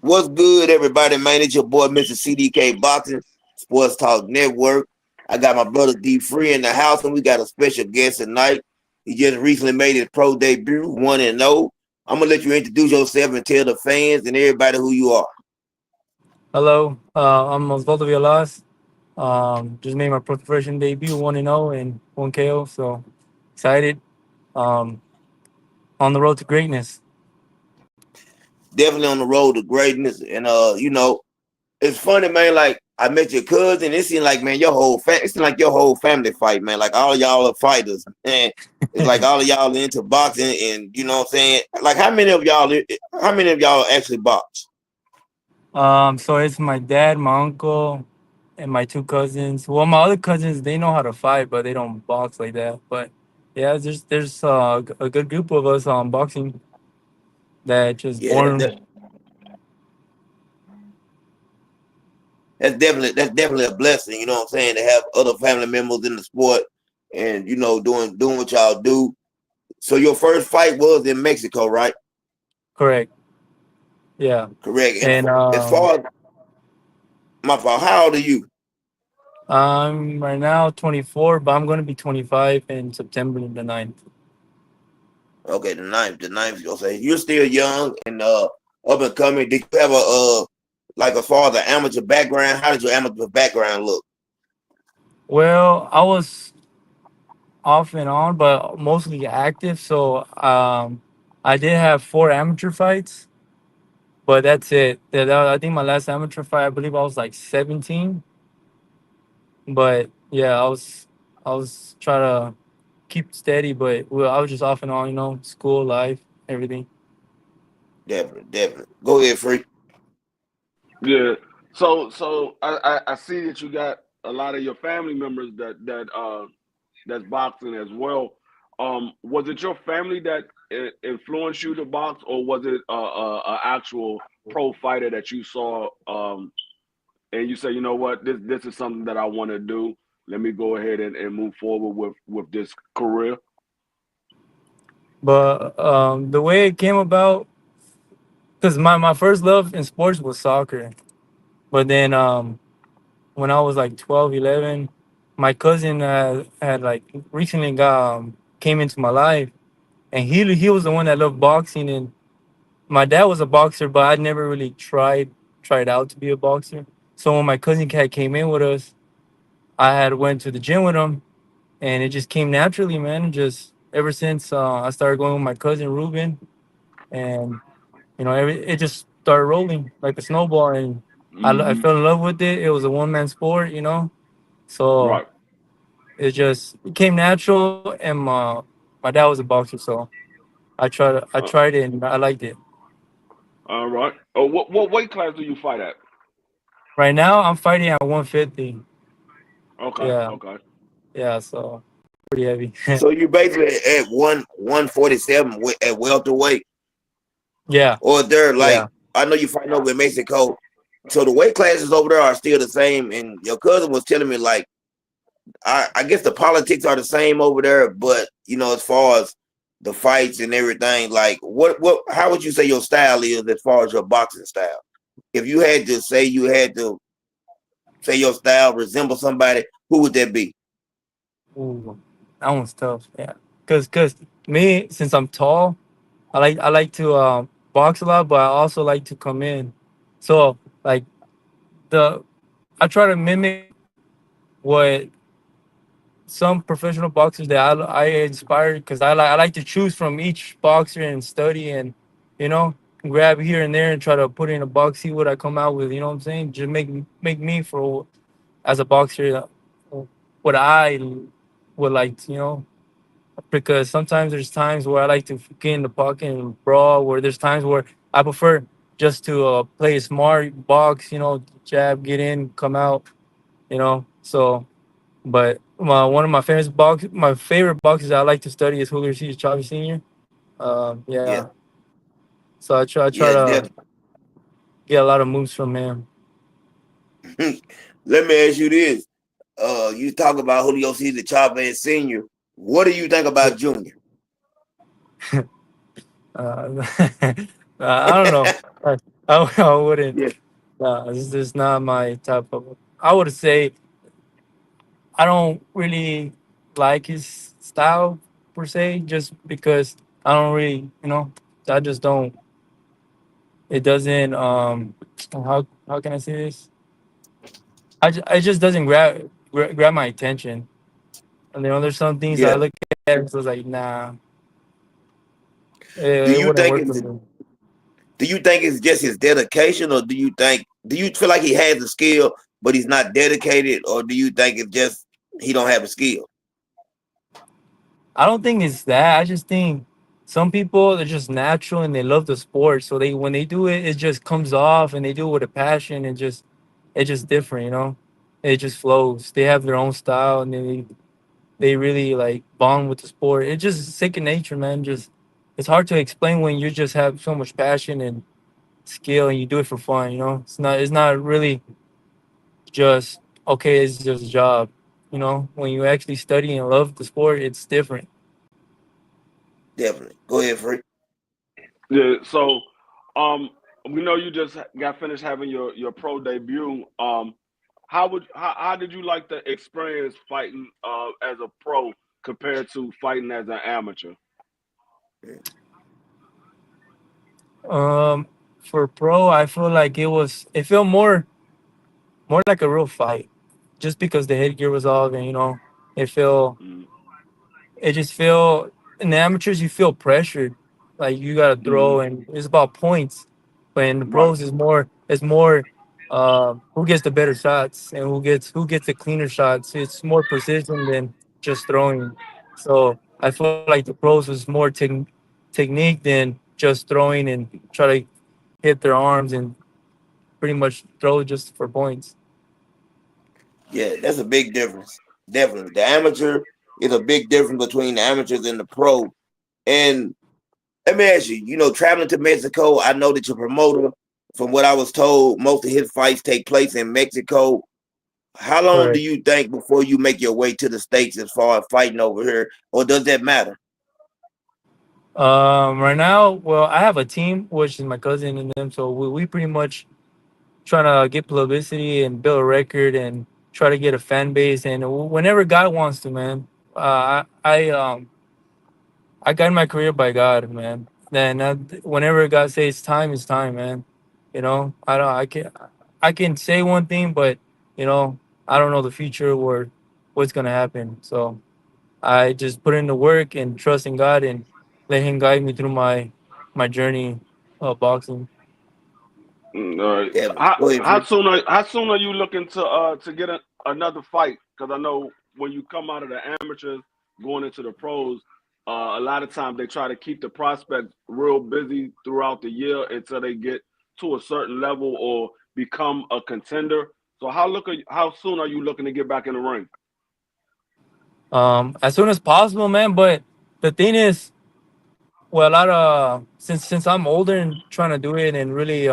What's good, everybody? Man, it's your boy, Mr. CDK Boxing Sports Talk Network. I got my brother D Free in the house, and we got a special guest tonight. He just recently made his pro debut, 1-0. I'm gonna let you introduce yourself and tell the fans and everybody who you are. Hello, I'm Osvaldo Vialas. Just made my professional debut, 1-0 and 1 KO. So excited. Um, on the road to greatness. Definitely on the road to greatness, and it's funny, man. Like I met your cousin. It seemed like, man, it seemed like your whole family fight, man. Like all of y'all are fighters, and it's like all of y'all are into boxing, and you know what I'm saying. Like how many of y'all actually box? So it's my dad, my uncle, and my two cousins. Well, my other cousins they know how to fight, but they don't box like that. But yeah, there's a good group of us boxing that just Yeah, born. that's definitely a blessing. You know what I'm saying, to have other family members in the sport, and doing what y'all do. So your first fight was in Mexico, right? Correct. Yeah, Correct. And and as far as my fault, how old are you? I'm right now 24, but I'm going to be 25 in September the 9th. Okay, the ninth. You'll say you're still young and up and coming. Did you have like as far as the amateur background? How did your amateur background look? Well, I was off and on, but mostly active. So I did have four amateur fights, but that's it. I think my last amateur fight, I believe I was like 17. But yeah, I was trying to keep steady, but well, I was just off and on, school life, everything. Definitely. Go ahead, free. Yeah. So I see that you got a lot of your family members that's boxing as well. Was it your family that influenced you to box, or was it a actual pro fighter that you saw, and you say, you know what, this is something that I want to do. Let me go ahead and move forward with this career. But the way it came about, because my first love in sports was soccer. But then when I was like 12, 11, my cousin had like recently got came into my life, and he was the one that loved boxing. And my dad was a boxer, but I never really tried out to be a boxer. So when my cousin cat came in with us, I had went to the gym with him, and it just came naturally, man. Just ever since I started going with my cousin Ruben, and it just started rolling like a snowball, and I Hmm. fell in love with it. It was a one man sport. So Right. it came natural, and my dad was a boxer, so I Uh, tried it and I liked it. all right. Oh, what weight class do you fight at? Right now I'm fighting at 150. Okay. Yeah, Okay. yeah, so pretty heavy. So you basically at 147 at welterweight, Yeah, or they're like, yeah. I know you fighting over in Mexico. So the weight classes over there are still the same. And your cousin was telling me, like, I guess the politics are the same over there, but as far as the fights and everything, like how would you say your style is as far as your boxing style? If you had to say your style resembles somebody, who would that be? Ooh, that one's tough. Yeah, cause me, since I'm tall, I like to box a lot, but I also like to come in. So like the I try to mimic what some professional boxers that I inspire, because I like to choose from each boxer and study, and you know grab here and there and try to put it in a box, see what I come out with. You know what I'm saying? Just make me for as a boxer what I would like to, because sometimes there's times where I like to get in the pocket and brawl, where there's times where I prefer just to play a smart box, jab, get in, come out, so. But one of my favorite boxes I like to study is Julio Cesar Chavez Sr. Yeah, Yeah, so I try yeah, to definitely. get a lot of moves from him. Let me ask you this: you talk about Julio Cesar Chavez Senior. What do you think about Junior? Uh, I don't know. I wouldn't. Yeah, No, this is not my type of. I would say I don't really like his style per se, just because I don't really, I just don't. It doesn't. How can I say this? It just doesn't grab my attention. And there's some things I yeah. look at and so it's like, nah, Do it you wouldn't think work for it's me. do you think it's just his dedication, or do you feel like he has the skill but he's not dedicated, or do you think it's just he don't have a skill? I don't think it's that. I just think some people they're just natural and they love the sport. So they when they do it, it just comes off and they do it with a passion and just it's just different. It just flows. They have their own style and they really like bond with the sport. It's just second nature, man. Just it's hard to explain when you just have so much passion and skill and you do it for fun. It's not really just okay, it's just a job. When you actually study and love the sport, it's different. Definitely. Go ahead, Free. Yeah. So, um, we know you just got finished having your pro debut. How did you like the experience fighting as a pro compared to fighting as an amateur? Um, for pro, I feel like it felt more like a real fight, just because the headgear was off, and it felt Mm. it just feel in the amateurs you feel pressured, like you gotta throw, Mm. and it's about points. But in the Right. pros, it's more who gets the better shots and who gets the cleaner shots. It's more precision than just throwing. So I feel like the pros was more technique than just throwing and try to hit their arms and pretty much throw just for points. Yeah, that's a big difference. Definitely. The amateur is a big difference between the amateurs and the pro. And let me ask you, traveling to Mexico, I know that your promoter, from what I was told, most of his fights take place in Mexico. How long do Correct. you think before you make your way to the States as far as fighting over here? Or does that matter? Right now, well, I have a team, which is my cousin and them. So we pretty much trying to get publicity and build a record and try to get a fan base. And whenever God wants to, man, I got my career by God, man. Then whenever God says it's time, man. I don't, I can say one thing, but you know, I don't know the future or what's gonna happen. So I just put in the work and trust in God and let Him guide me through my journey of boxing. All right. Definitely. Go ahead, Free. How soon are you looking to get another fight? Because I know when you come out of the amateurs going into the pros, a lot of times they try to keep the prospects real busy throughout the year until they get to a certain level or become a contender. So how soon are you looking to get back in the ring? As soon as possible, man. But the thing is, well, a lot of since I'm older and trying to do it, and really,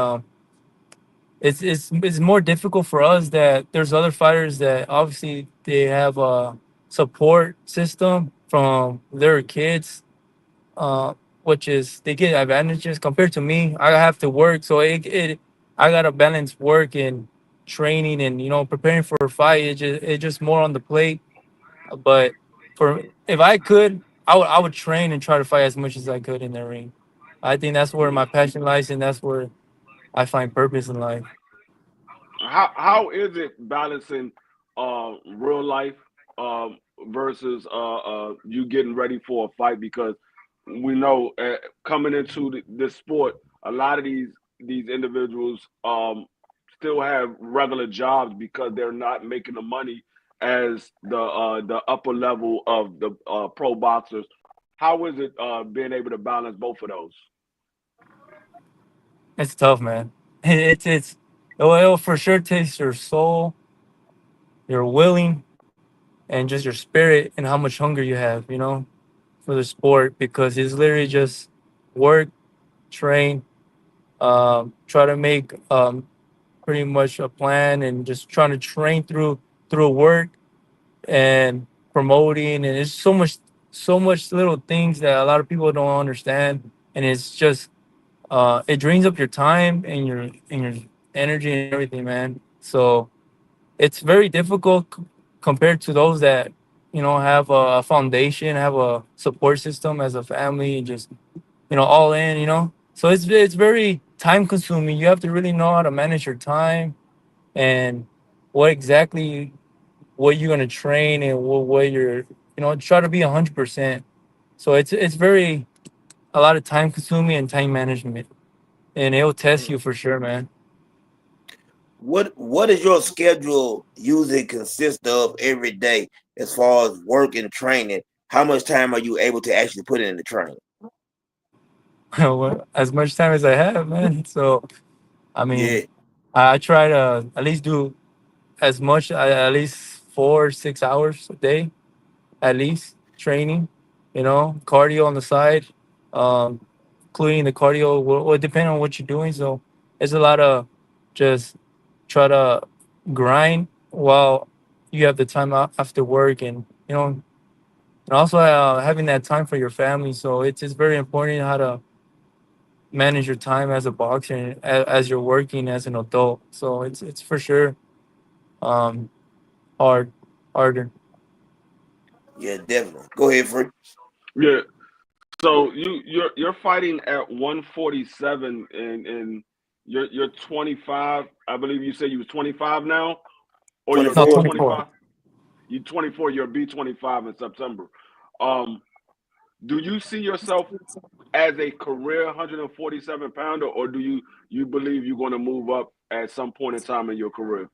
it's more difficult for us that there's other fighters that obviously they have a support system from their kids, uh, which is they get advantages compared to me. I have to work, so I gotta balance work and training and preparing for a fight. It just more on the plate. But for if I could, I would train and try to fight as much as I could in the ring. I think that's where my passion lies, and that's where I find purpose in life. How is it balancing real life versus you getting ready for a fight? Because we know coming into this sport, a lot of these individuals still have regular jobs because they're not making the money as the upper level of the pro boxers. How is it being able to balance both of those? It's tough, man. It'll for sure taste your soul, your willing, and just your spirit and how much hunger you have, for the sport because it's literally just work, train, try to make pretty much a plan and just trying to train through work and promoting, and it's so much little things that a lot of people don't understand, and it's just it drains up your time and your energy and everything, man. So it's very difficult compared to those that have a foundation, have a support system as a family, and just all in. So it's very time consuming. You have to really know how to manage your time and what exactly what you're gonna train and what you're try to be 100%. So it's very a lot of time consuming and time management, and it'll test Mm. you for sure, man. What is your schedule usually consist of every day as far as work and training? How much time are you able to actually put in the training? Well, as much time as I have, man. So I mean, Yeah. I try to at least do as much, at least 4 6 hours a day, at least training. Cardio on the side, um, including the cardio. Will depend on what you're doing. So it's a lot of just try to grind while you have the time after work, and also having that time for your family. So it's very important how to manage your time as a boxer and as you're working as an adult. So it's for sure um, hard, harder. Yeah, definitely. Go ahead, Free. Yeah. So you're fighting at 147 and you're 25. I believe you said you was 25 now, or you'll No, be 24. 24. 25. You 24. You'll be 25 in September. Um, do you see yourself as a career 147 pounder, or do you believe you're going to move up at some point in time in your career?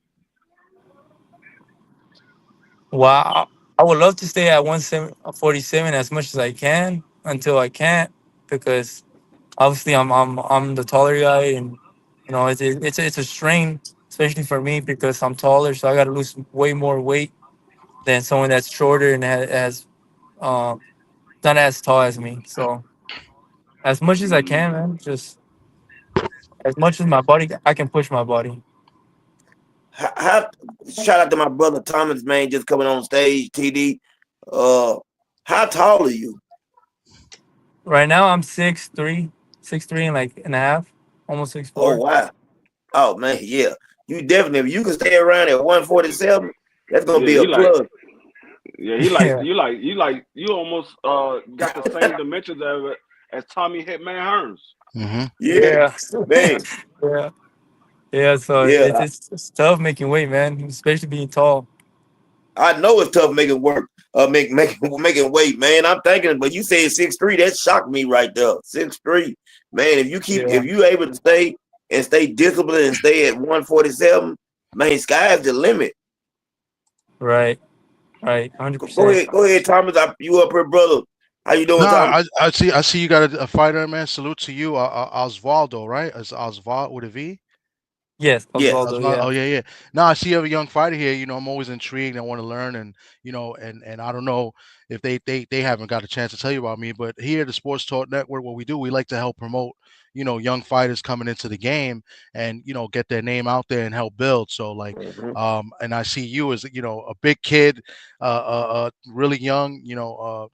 Wow. I would love to stay at 147 as much as I can until I can't, because obviously I'm the taller guy, and it's a strain, especially for me because I'm taller, so I got to lose way more weight than someone that's shorter and has um not as tall as me. So as much as I Mm. can, man, just as much as my body I can push my body. How, shout out to my brother Thomas, man, just coming on stage, TD. Uh, how tall are you? Right now I'm 6'3", 6'3" and like and a half, almost six Oh, four. wow. Oh, man, yeah. You definitely, if you can stay around at 147, that's going to Yeah, be he a like plus. he like Yeah, you almost got the same dimensions as Tommy Hitman Hearns. Yeah, yeah, man. yeah, yeah. So Yeah, it's tough making weight, man, especially being tall. I know it's tough making work, making weight, man. I'm thinking, but you said 6'3", that shocked me right there. 6'3", man. Yeah, If you able to stay disciplined and stay at 147, man, sky's the limit. right, right, Go, 100%. go ahead, Thomas. You up here, brother? How you doing, Nah, Thomas? I see you got a fighter, man. Salute to you, Osvaldo, right? It's Osvaldo with a V. Yes, Yes. Osvaldo. Osvaldo. Yeah, Oh yeah, yeah. No, I see you have a young fighter here. I'm always intrigued. I want to learn, and and I don't know if they haven't got a chance to tell you about me, but here at the Sports Talk Network, what we do, we like to help promote, young fighters coming into the game, and get their name out there and help build. So like, Mhm. and I see you as a big kid, really young,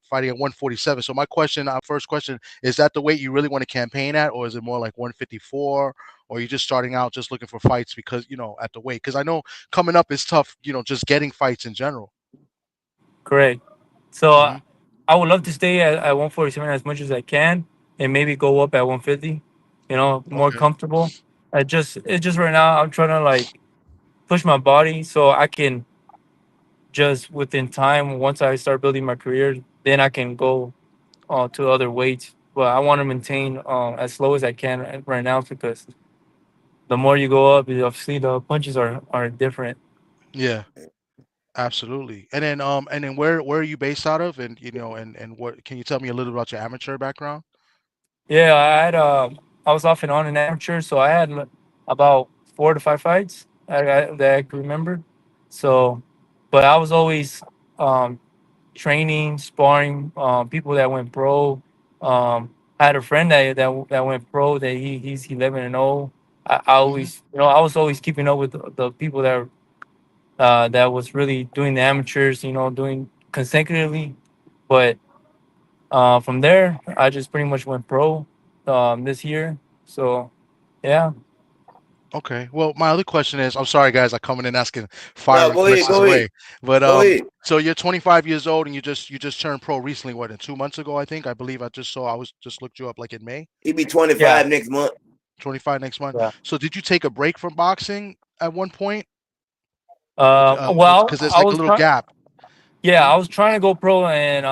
fighting at 147. So my question, our first question, is that the weight you really want to campaign at, or is it more like 154? Or you're just starting out just looking for fights because at the weight? Because I know coming up is tough, just getting fights in general. correct. So Hmm. I would love to stay at 147 as much as I can, and maybe go up at 150. More Okay. comfortable. It's just right now I'm trying to like push my body so I can just within time, once I start building my career, then I can go to other weights. But I want to maintain as slow as I can right now, because the more you go up, obviously the punches are different. Yeah, absolutely. And then where are you based out of? And and what can you tell me a little about your amateur background? Yeah, I was off and on in amateur, so I had about 4 to 5 fights that I can remember. So, but I was always um, training, sparring people that went pro. I had a friend that went pro. That he's 11-0. I Hmm. always, I was always keeping up with the people that was really doing the amateurs. Doing consecutively. But from there, I just pretty much went pro this year. So, yeah, Okay. Well, my other question is, I'm sorry, guys, I'm coming in asking No, fiery questions go ahead, away, but go ahead. so you're 25 years old and you just turned pro recently. What, in 2 months ago? I believe I just saw. I was just looked you up like in May. He be yeah, 25 next month. 25 next month. yeah. So did you take a break from boxing at one point? Well, Because there's I like a was little trying. gap. Yeah, Hmm? I was trying to go pro in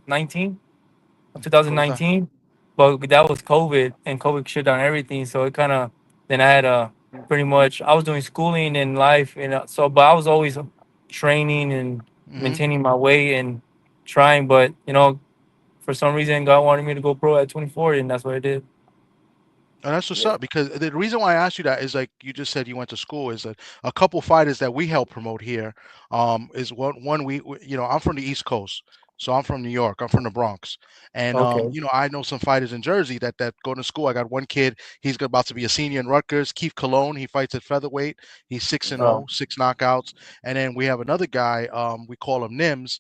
19, What was that? 2019, but that was COVID, and COVID shut down everything. So it kind of then I had pretty much I was doing schooling and life, and so but I was always training and Hmm. maintaining my weight and trying. But for some reason, God wanted me to go pro at 24, and that's what I did. And that's what's Yeah, up, because the reason why I asked you that is, like you just said, you went to school. Is that a couple fighters that we help promote here? Is one I'm from the East Coast, so I'm from New York. I'm from the Bronx, and Okay. I know some fighters in Jersey that go to school. I got one kid. About to be a senior in Rutgers. Keith Cologne. He fights at featherweight. He's 6-0, Uh, 6 knockouts. And then we have another guy. We call him Nims.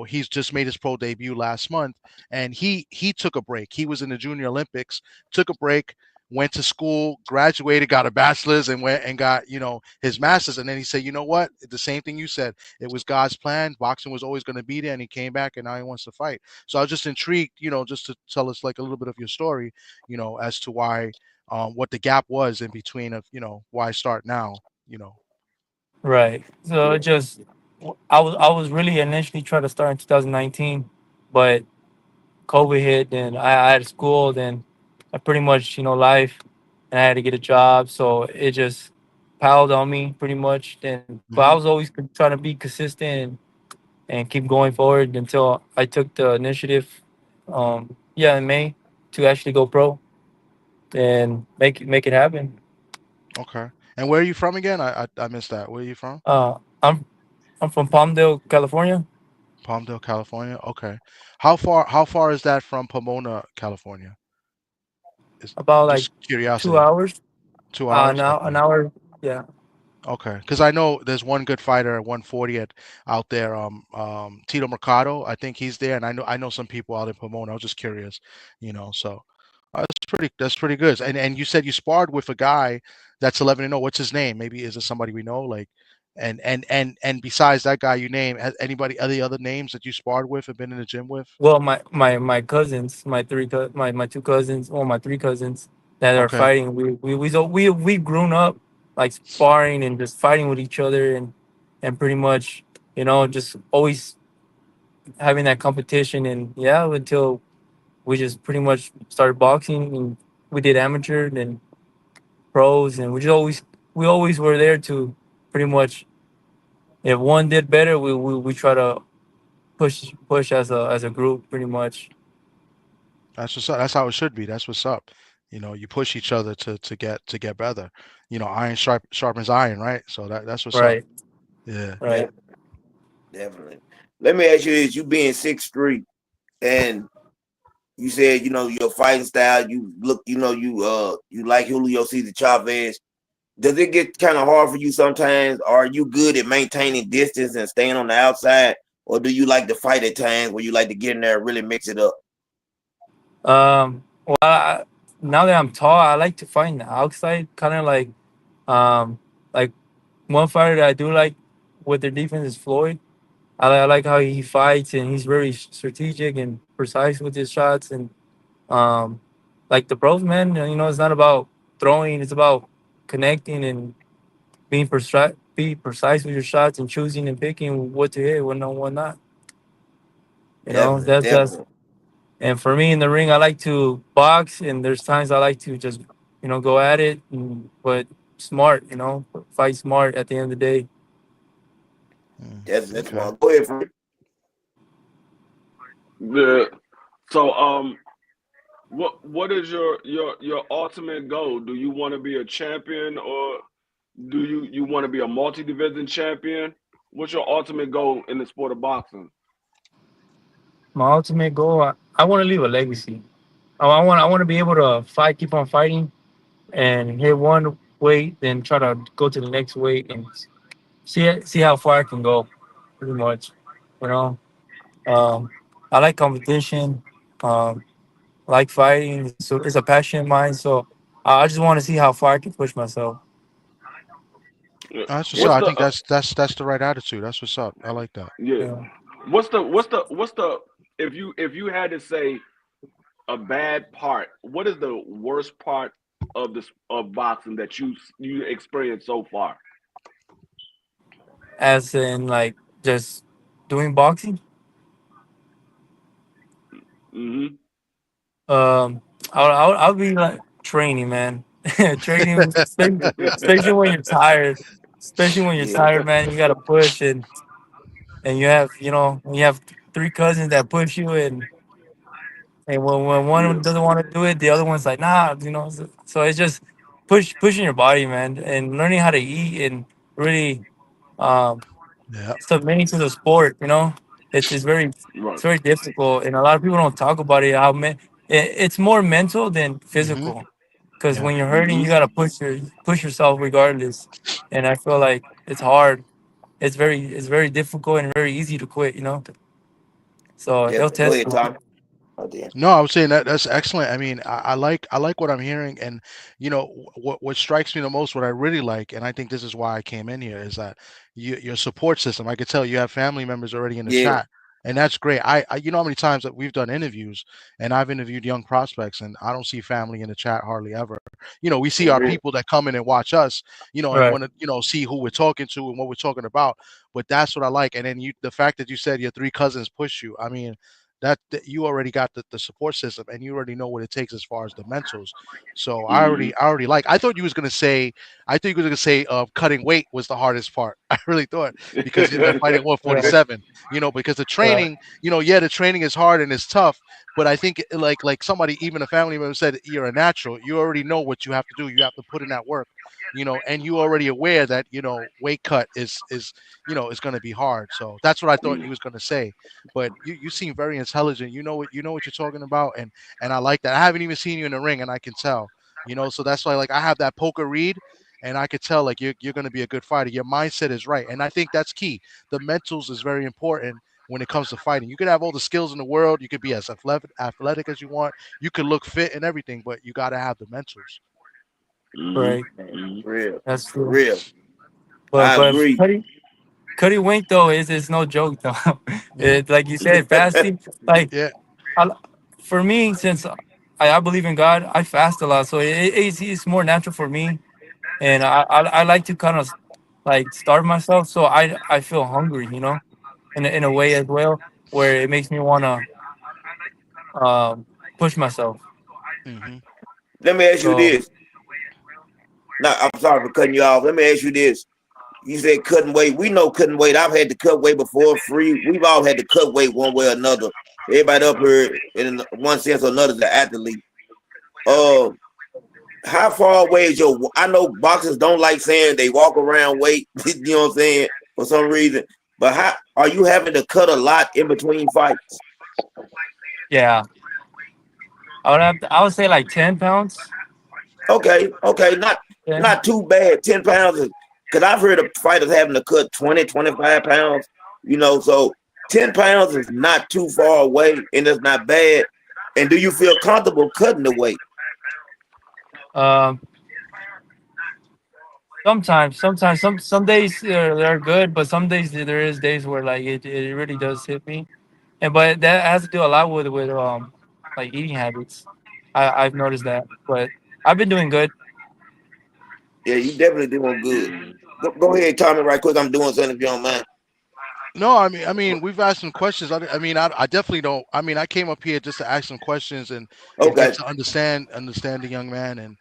He's just made his pro debut last month, and he took a break. He was in the Junior Olympics, took a break, went to school, graduated, got a bachelor's, and went and got his master's. And then he said, you know what? The same thing you said. It was God's plan. Boxing was always going to be there, and he came back, and now he wants to fight. So I was just intrigued, just to tell us like a little bit of your story, as to why, what the gap was in between of why start now. You know. right. So Yeah. it just I was really initially trying to start in 2019, but COVID hit, then I had school, then I pretty much, life, and I had to get a job. So it just piled on me pretty much. Then, but I Hmm. was always trying to be consistent and keep going forward until I took the initiative, yeah, in May to actually go pro and make it happen. Okay. And where are you from again? I missed that. Where are you from? Uh, I'm I'm from Palmdale, California, Palmdale, California. Okay. How far is that from Pomona, California? Is about like just 2 curiosity. hours. 2 hours? Now Okay. an hour. Yeah. Okay. Because I know there's one good fighter at 140 out there. Tito Mercado. I think he's there, and I know some people out in Pomona. I was just curious, So that's pretty good. And you said you sparred with a guy that's 11-0. What's his name? Maybe is it somebody we know? Like, and besides that guy you name, has anybody other names that you sparred with and been in the gym with? Well, my cousins, my two cousins, or my three cousins that are Okay. fighting. We've grown up like sparring and just fighting with each other and pretty much just always having that competition and yeah until we just pretty much started boxing and we did amateur and pros and we always were there to pretty much if one did better we try to push as a group pretty much. That's what's up. That's how it should be. That's what's up. You push each other to get better. Iron sharpens iron, right? So that's what's up. Right. Yeah. Right. definitely, definitely. Let me ask you this: you being 6'3", and you said your fighting style. You look, you like Julio Cesar Chavez. Does it get kind of hard for you sometimes? Are you good at maintaining distance and staying on the outside, or do you like to fight at times where you like to get in there and really mix it up? Well, now that I'm tall, I like to fight in the outside, kind of um, like one fighter that I do like with their defense is Floyd. I like how he fights and he's very strategic and precise with his shots and um, like the pros, man. It's not about throwing; it's about connecting and be precise with your shots and choosing and picking what to hit, what no, what not. Definitely, That's definitely, And for me in the ring, I like to box, and there's times I like to just, go at it, but smart, fight smart at the end of the day. that's Okay. smart. Go ahead, Frank. The so what is your ultimate goal? Do you want to be a champion, or do you want to be a multi-division champion? What's your ultimate goal in the sport of boxing? My ultimate goal, I want to leave a legacy. I want to be able to fight, keep on fighting, and hit one weight, then try to go to the next weight and see how far I can go, pretty much. You know, um, I like competition. Um, like fighting. So it's a passion of mine. So I just want to see how far I can push myself. Yeah. That's what's Yeah. up. What's I the think that's the right attitude. That's what's up. I like that. yeah? Yeah. What's the if you had to say a bad part, what is the worst part of this of boxing that you experienced so far? As in like just doing boxing. Hmm. I'll be like training, man. Training, especially when you're tired. Especially when you're Yeah. tired, man. You gotta push, and you have when you have three cousins that push you, and when Yeah. one doesn't want to do it, the other one's like, nah, So it's just pushing your body, man, and learning how to eat and really um, Yeah. submitting to the sport. It's Right. very difficult, and a lot of people don't talk about it. It's more mental than Hmm. physical, because Yeah. when you're hurting, Hmm. you gotta push yourself regardless, and I feel like it's hard. It's very difficult and very easy to quit. So Yeah. it'll Go test ahead, you. Tom. Oh, damn. No, I was saying that that's excellent. I mean, I like what I'm hearing, and what strikes me the most, what I really like, and I think this is why I came in here, is that your support system. I could tell you have family members already in the Yeah. chat, and that's great. I you know how many times that we've done interviews, and I've interviewed young prospects, and I don't see family in the chat hardly ever. We see For our real. people that come in and watch us, and Right. want to see who we're talking to and what we're talking about. But that's what I like, and then the fact that you said your three cousins push you. I mean that you already got the support system and you already know what it takes as far as the mentals. So Hmm. I already like. I thought you were gonna say cutting weight was the hardest part. I really thought because fighting at Right. 147, because the Right. training, yeah, the training is hard and it's tough. But I think like somebody, even a family member said, you're a natural. You already know what you have to do. You have to put in that work, and you already aware that weight cut is going to be hard. So that's what I thought you was going to say, but you seem very intelligent. You know what you're talking about, and I like that. I haven't even seen you in the ring, and I can tell. So that's why like I have that poker read, and I could tell like you're going to be a good fighter. Your mindset is right, and I think that's key. The mentals is very important when it comes to fighting. You could have all the skills in the world. You could be as athletic as you want. You could look fit and everything, but you got to have the mentals. Hmm. Right. Man, Hmm. for real. That's For true. real. But I agree. Cutting weight though is no joke though. Hmm. Like you said, fasting. Like Yeah. I, for me, since I believe in God, I fast a lot, so it's more natural for me, and I like to kind of like starve myself, so I feel hungry, in a way as well, where it makes me want to push myself. Hmm. Let me ask you So this. No, I'm sorry for cutting you off. Let me ask you this. You said cutting weight. We know cutting weight. I've had to cut weight before. Free. We've all had to cut weight one way or another. Everybody up here, in one sense or another, is an athlete. Uh, how far away is your? I know boxers don't like saying they walk around weight. You know what I'm saying? For some reason. But how are you having to cut a lot in between fights? yeah, I would say like 10 pounds. Okay, okay, Yeah. not too bad. 10 pounds is because I've heard of fighters having to cut 20, 25 pounds. So 10 pounds is not too far away, and it's not bad. And do you feel comfortable cutting the weight? Um, sometimes some days they're good, but some days there is days where like it really does hit me, and but that has to do a lot with like eating habits. I've noticed that, but I've been doing good. Yeah, you definitely doing good. Hmm. Go ahead, Tommy, right quick. I'm doing something if you don't mind. No, I mean, we've asked some questions. I mean, I definitely don't. I mean, I came up here just to ask some questions and get Okay. to understand the young man, and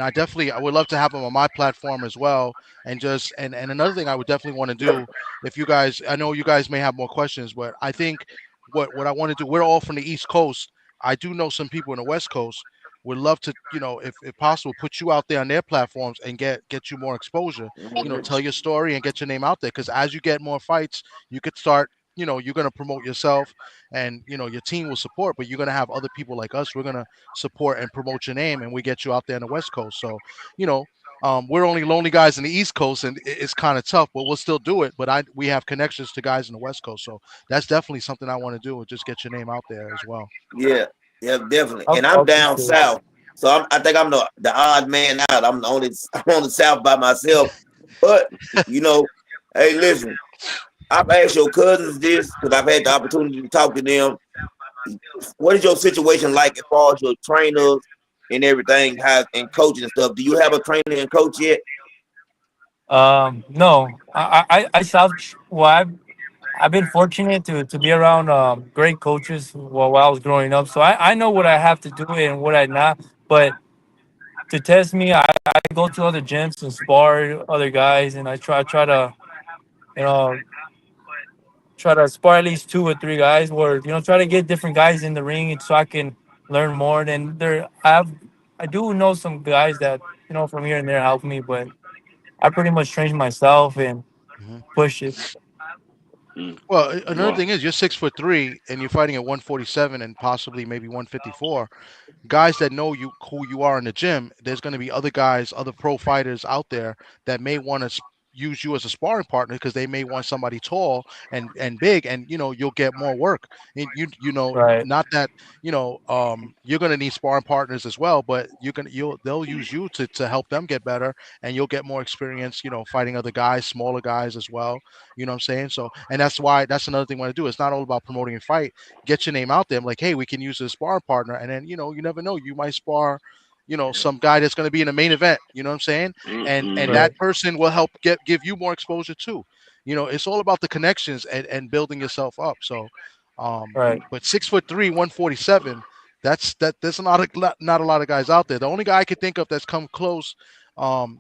I would love to have him on my platform as well. And just and another thing I would definitely want to do, if you guys, I know you guys may have more questions, but I think what I want to do, we're all from the East Coast. I do know some people in the West Coast. Would love to, if possible, put you out there on their platforms and get you more exposure. Tell your story and get your name out there. Because as you get more fights, you could start, you're going to promote yourself, and your team will support, but you're going to have other people like us. We're going to support and promote your name, and we get you out there on the West Coast. So you know we're only lonely guys in the East Coast, and it's kind of tough, but we'll still do it. But we have connections to guys in the West Coast, so that's definitely something I want to do, and just get your name out there as well. Yeah. Yeah, definitely. And I'll I'm down appreciate it. south, so I think I'm the odd man out. I'm the only I'm on the south by myself. But you know, hey, listen, I've asked your cousins this because I've had the opportunity to talk to them. What is your situation like as far as your trainers and everything, how and coaching and stuff? Do you have a trainer and coach yet? No, I South. Well, I've been fortunate to be around great coaches while I was growing up, so I know what I have to do and what I not. But to test me, I go to other gyms and spar other guys, and I try to you know try to spar at least two or three guys, where try to get different guys in the ring, and so I can learn more. And I do know some guys that from here and there help me, but I pretty much train myself and Mhm. push it. Mm. Well, another Wow. thing is you're 6'3" and you're fighting at 147 and possibly maybe 154. Guys that know you who you are in the gym, there's going to be other guys, other pro fighters out there that may want to use you as a sparring partner because they may want somebody tall and big, and you'll get more work. And Right, not that you're going to need sparring partners as well, but they'll use you to help them get better, and you'll get more experience, fighting other guys, smaller guys as well. You know what I'm saying? So, and that's another thing I want to do. It's not all about promoting a fight. Get your name out there. I'm like, hey, we can use a sparring partner, and then you never know, you might spar, some guy that's going to be in the main event. You know what I'm saying? And Mm-hmm. right, that person will help give you more exposure too. It's all about the connections and building yourself up. So, right. but 6'3", 147. There's not a lot of guys out there. The only guy I could think of that's come close,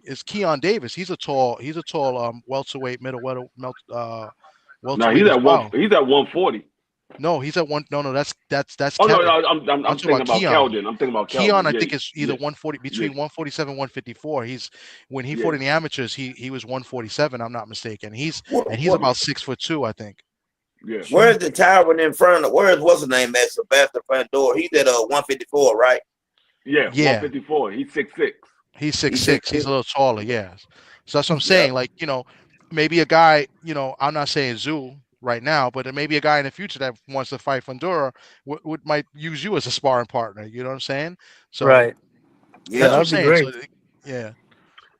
is Keon Davis. He's a tall welterweight, Now welterweight as well. he's at 140. No, he's at one. No, no, that's Oh no, Kevin. I'm I'm talking thinking about about Keon. Keldon. I'm thinking about Keon, Keldon. I Yeah, think is either yeah, 140, yeah, between 147 154. When he yeah. fought in the amateurs, he was 147. I'm not mistaken. He's What, about 6'2", I think. Yeah. Sure. where's the towering in front of where's what's the name at Sebastian Pandora? He's at 154, right? Yeah, Yeah, 154. He's 6'6". he's six He's six six. He's a six. little taller. Yeah, so that's what I'm Yep. saying. Like maybe a guy. I'm not saying Zoo right now, but maybe a guy in the future that wants to fight Fundora might use you as a sparring partner. You know what I'm saying? So Right. Yeah, that's Yeah. that what I'm would be saying. So great. yeah. Yeah.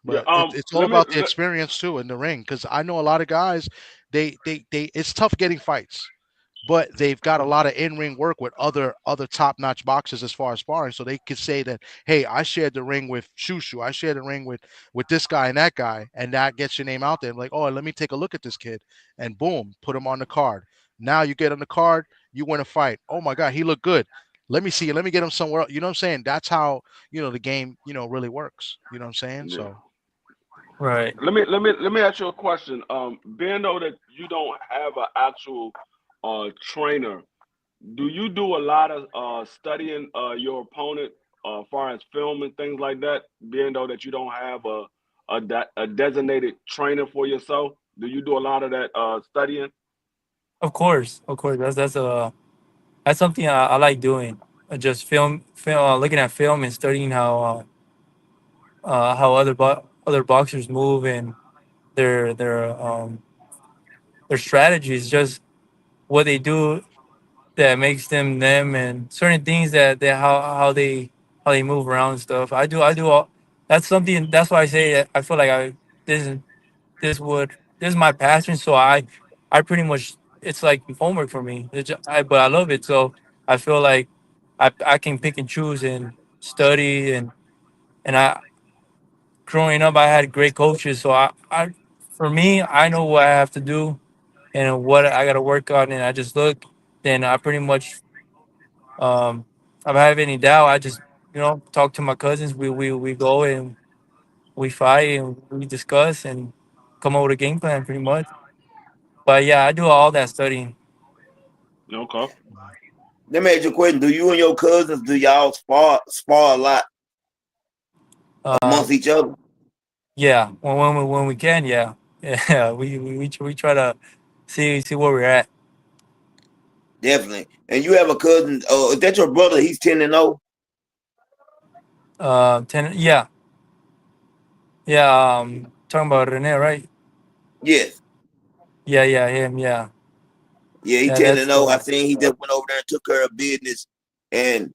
But it's all about the experience too in the ring, because I know a lot of guys, they it's tough getting fights, but they've got a lot of in-ring work with other top-notch boxers as far as sparring, so they could say that, hey, I shared the ring with Shushu, I shared the ring with this guy and that gets your name out there. Like, oh, let me take a look at this kid, and boom, put him on the card. Now you get on the card, you win a fight. Oh my God, he looked good. Let me get him somewhere else. You know what I'm saying? That's how the game really works. You know what I'm saying? Yeah. So. Right. Let me ask you a question. Being though that you don't have an actual trainer, do you do a lot of studying your opponent as far as film and things like that? Being though that you don't have a designated trainer for yourself, do you do a lot of that studying? Of course, of course. That's something I like doing. Just looking at film and studying how other boxers move and their their um their strategies, just what they do that makes them them, and certain things that how they move around and stuff. I do all. That's something. That's why I say that I feel like this is this is my passion. So I pretty much, it's like homework for me. But I love it. So I feel like I can pick and choose and study, and I growing up I had great coaches. So I for me, I know what I have to do and what I got to work on, and I just look. Then I pretty much, if I have any doubt, I just talk to my cousins. We go and we fight and we discuss and come up with a game plan pretty much. But yeah, I do all that studying. Okay. Let me ask you a question. Do you and your cousins do y'all spar a lot Uh, amongst each other? yeah, when we can, yeah, yeah, we try to see where we're at. Definitely. And you have a cousin. Oh, is that your brother? He's 10-0. Yeah, yeah. Talking about Rene, right? Yes. Yeah, yeah, him, yeah, Yeah, he yeah. 10 and That's 0. I seen he just went over there and took care of business. And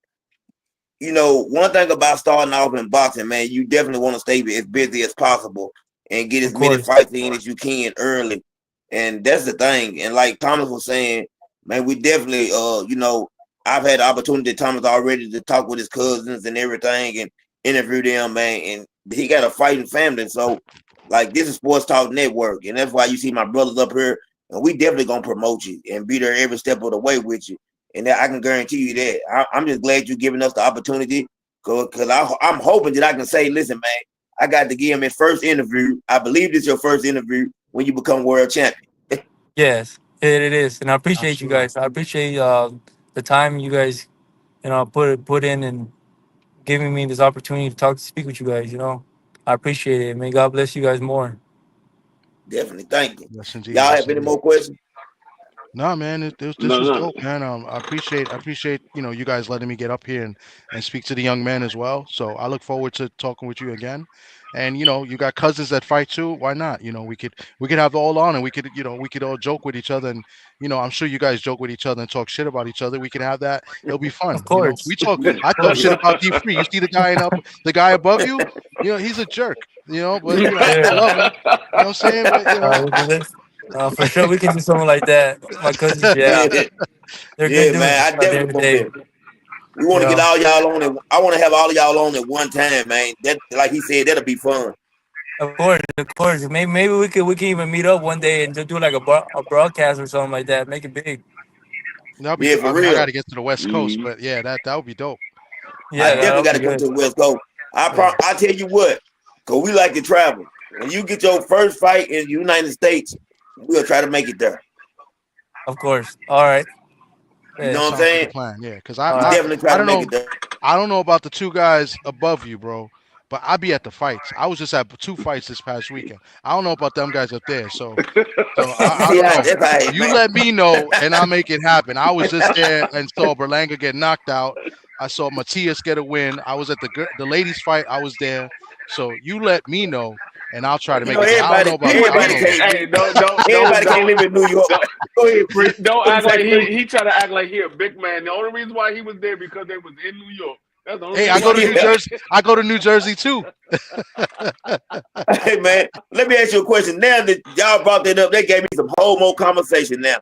one thing about starting off in boxing, man, you definitely want to stay as busy as possible and get Of as many course. fights in as you can early. And that's the thing. And like Thomas was saying, man, we definitely, I've had the opportunity, Thomas already, to talk with his cousins and everything and interview them, man. And he got a fighting family. So, like, this is Sports Talk Network. And that's why you see my brothers up here. And we definitely going to promote you and be there every step of the way with you. And I can guarantee you that. I'm just glad you're giving us the opportunity because I'm hoping that I can say, listen, man, I got to give him his first interview. I believe this is your first interview when you become world champion. Yes, it is, and I appreciate you Absolutely. guys. I appreciate the time you guys put in and giving me this opportunity to speak with you guys. I appreciate it. May God bless you guys more. Definitely. Thank you. Yes, indeed. Y'all Yes, have any indeed. more questions? No, man, this No, was no. dope, man. I appreciate you guys letting me get up here and speak to the young men as well. So I look forward to talking with you again. And you got cousins that fight too. Why not? We could have all on, and we could all joke with each other. And I'm sure you guys joke with each other and talk shit about each other. We can have that. It'll be fun. Of course, We talk. of I talk shit course. about D3. You see the guy above you. He's a jerk. But I still Yeah, love him. You know what I'm saying? But this- for sure we can do something like that. My cousins, yeah, Yeah, they're good yeah, dudes man. I at the end definitely of the want day. that. We want You to get know, all y'all on it. I want to have all of y'all on at one time, man. That, like he said, that'll be fun. of course, of course. Maybe we can even meet up one day and just do like a broadcast or something like that. Make it big. that'll be. Yeah, I for mean, I got real. to get to the West Coast, Mhm. but yeah, that would be dope. I Yeah, definitely that'll got be to come good. to the West Coast. Yeah. I tell you what, cause we like to travel. When you get your first fight in the United States, we'll try to make it there. Of course. All right. You Yeah. know That what I'm sounds like a saying? plan. Yeah, because I, All We right. I definitely try I to don't make know. it there. I don't know about the two guys above you, bro, but I be at the fights. I was just at two fights this past weekend. I don't know about them guys up there. So I See, don't know. that's how it, You man. let me know, and I'll make it happen. I was just there and saw Berlanga get knocked out. I saw Matias get a win. I was at the ladies fight. I was there. So you let me know, and I'll try to make it there. I don't know about. I don't Everybody know about. can't Hey, everybody can't live in New York. don't, Go ahead, Bree. don't What you act say, like Bree? he try to act like he a big man. The only reason why he was there because they was in New York. That's the only Hey, I reason go why to he New was Yeah. Jersey. there. I go to New Jersey too. Hey man, let me ask you a question. Now that y'all brought that up, they gave me some whole more conversation. Now,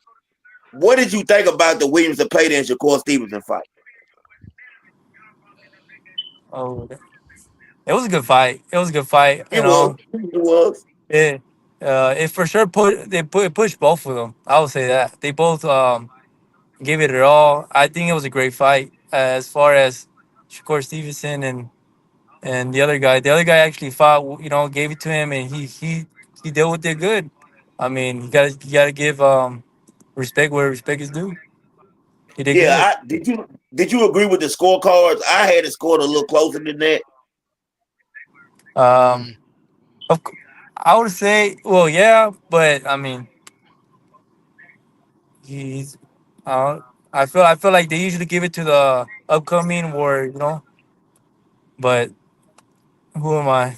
what did you think about the Williams Zapata and Shakur Stevenson fight? Oh, it was a good fight. It was a good fight. It was. It was. It for sure pushed both of them. I would say that they both gave it their all. I think it was a great fight. As far as Shakur Stevenson and the other guy, actually fought. Gave it to him, and he dealt with it good. I mean, you gotta give respect where respect is due. He did Yeah. good. Did you agree with the scorecards? I had it scored a little closer than that. Um, Mm, of, cou- I would say, well, yeah, but I mean, he's. I feel like they usually give it to the upcoming or but who am I?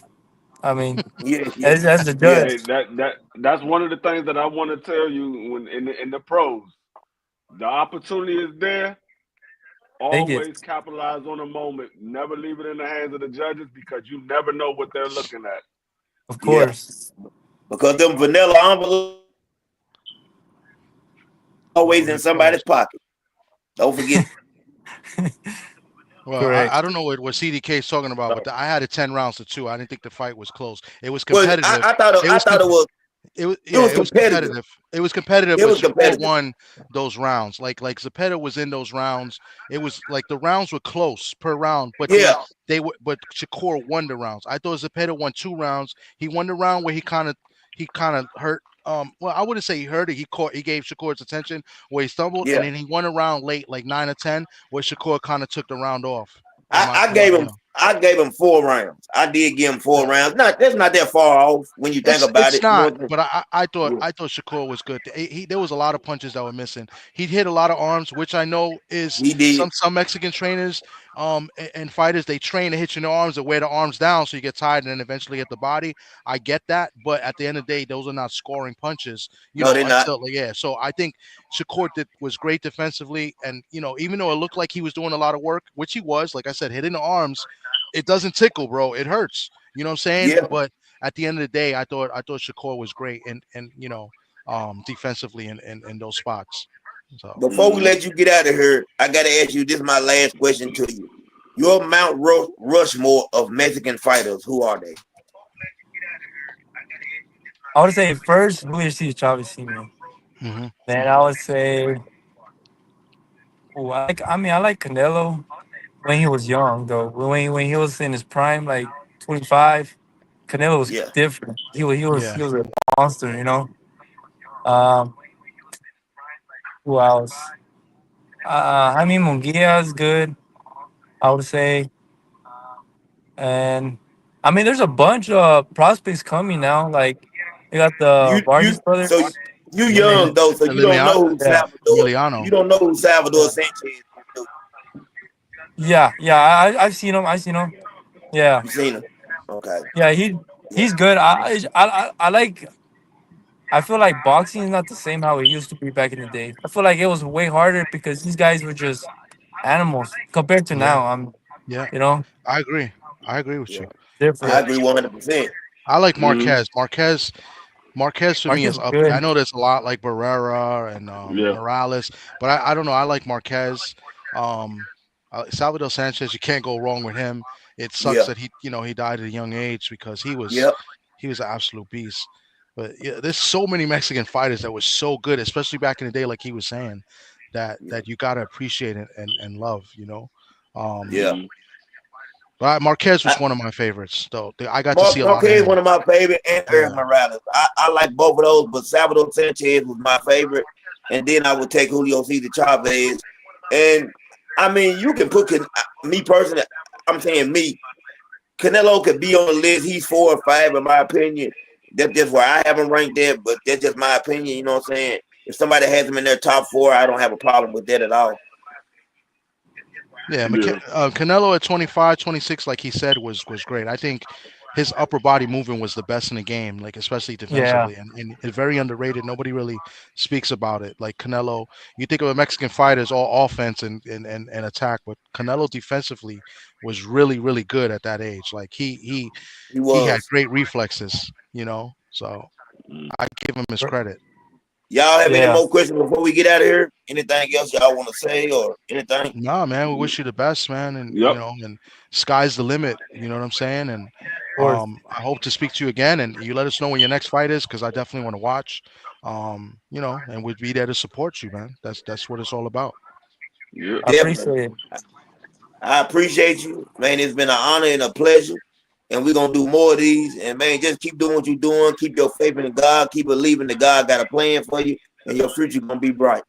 I mean, Yeah. Yeah. as the Yeah. judge, Hey, that's one of the things that I want to tell you when in the pros. The opportunity is there. take it. Always capitalize on the moment. Never leave it in the hands of the judges because you never know what they're looking at. Of Yeah. course. Because them vanilla envelopes always in already somebody's closed. pocket. Don't forget. Well, I Correct. don't know what CDK is talking about, but I had it 10 rounds to 2. I didn't think the fight was close. It was Well, competitive. I thought It I was thought It was it yeah, was it was competitive. competitive. It was competitive, It but was Shakur competitive. won those rounds. Like Zepeda was in those rounds. It was like the rounds were close per round, but Yeah. they were but Shakur won the rounds. I thought Zepeda won 2 rounds. He won the round where he kind of hurt. Well, I wouldn't say he hurt it. He gave Shakur's attention where he stumbled, and Yeah. then he won a round late, like 9 or 10, where Shakur kind of took the round off. In I, my, I in my gave you him know. I gave him 4 rounds. I did give him 4 rounds. That's not that far off when you think about It's it. You know not, what I'm but I thought saying? Shakur was good. There was a lot of punches that were missing. He hit a lot of arms, which I know is Yeah, he did. some Mexican trainers and fighters, they train to hit you in the arms or wear the arms down so you get tired and then eventually hit the body. I get that, but at the end of the day, those are not scoring punches, No, they're not. until yeah. So I think Shakur was great defensively, and even though it looked like he was doing a lot of work, which he was, like I said, hitting the arms, it doesn't tickle, bro. It hurts. You know what I'm saying? Yeah. But at the end of the day, I thought Shakur was great and defensively in those spots. So Before we let you get out of here, I gotta ask you. This is my last question to you. Your Mount Rushmore of Mexican fighters. Who are they? I would say first Julio Cesar Chavez Senior. hmm Then I would say, oh, I like Canelo when he was young though. When he was in his prime, like 25, Canelo was Yeah. different. yeah, He was a monster, you know. Um, who else? Jaime Munguia is good, I would say. And I mean, there's a bunch of prospects coming now. Like you got the You Vargas so brothers. you I mean, young though, so you don't know who yeah, Salvador. You don't know who Salvador yeah, Sanchez is. Do yeah. I've seen him. I've seen him. Yeah, you seen him? Okay. yeah. Yeah. He's good. I like. I feel like boxing is not the same how it used to be back in the day. I feel like it was way harder because these guys were just animals compared to yeah, now. I'm, yeah. you know, I agree. I agree with Yeah. you. I Yeah, different. agree 100%. I like Mm-hmm. Marquez. Marquez for me Marcus is is up there. I good. know there's a lot like Barrera and Yeah. Morales, but I don't know. I like Marquez. Um, Salvador Sanchez, you can't go wrong with him. It sucks Yeah. that he died at a young age because Yep. he was an absolute beast. But yeah, there's so many Mexican fighters that was so good, especially back in the day, like he was saying, Yeah. that you gotta appreciate it and love. Um, Yeah. Mm-hmm. but Marquez was I, one of my favorites, though. I got to see a lot of Marquez is him. one of my favorite, and Eric Yeah, Morales. I like both of those, but Salvador Sanchez was my favorite, and then I would take Julio Cesar Chavez. And I mean, you can put me personally. I'm saying me. Canelo could be on the list. He's 4 or 5 in my opinion. That's just where I have him ranked there, but that's just my opinion. You know what I'm saying? If somebody has him in their top 4, I don't have a problem with that at all. yeah. Yeah. Canelo at 25, 26, like he said, was great. I think his upper body movement was the best in the game, like especially Yeah, defensively, and it's very underrated. Nobody really speaks about it. Like Canelo, you think of a Mexican fighter as all offense and attack, but Canelo defensively was really really good at that age. Like He he had was. great reflexes, So Mm. I give him his credit. Y'all have any yeah. more questions before we get out of here? Anything else y'all want to say or anything? Nah, man, we wish you the best, man, and Yep. and sky's the limit. You know what I'm saying? And Of course, I hope to speak to you again, and you let us know when your next fight is, because I definitely want to watch. And we'd be there to support you, man. That's what it's all about. Yep. I Definitely. appreciate it. I appreciate you, man. It's been an honor and a pleasure. And we're gonna do more of these. And man, just keep doing what you're doing. Keep your faith in God. Keep believing that God got a plan for you, and your future gonna be bright.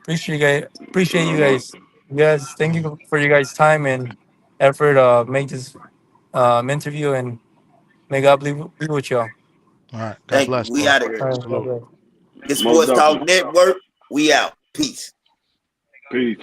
Appreciate you guys. Appreciate you Uh-huh. guys. Yes, thank you for your guys' time and effort. Make this interview, and may God be with y'all. All right. God Thank you. bless, We bro. out of here. All right, God Salute. bless. It's Most Sports Talk definitely. Network. We out. Peace. Peace.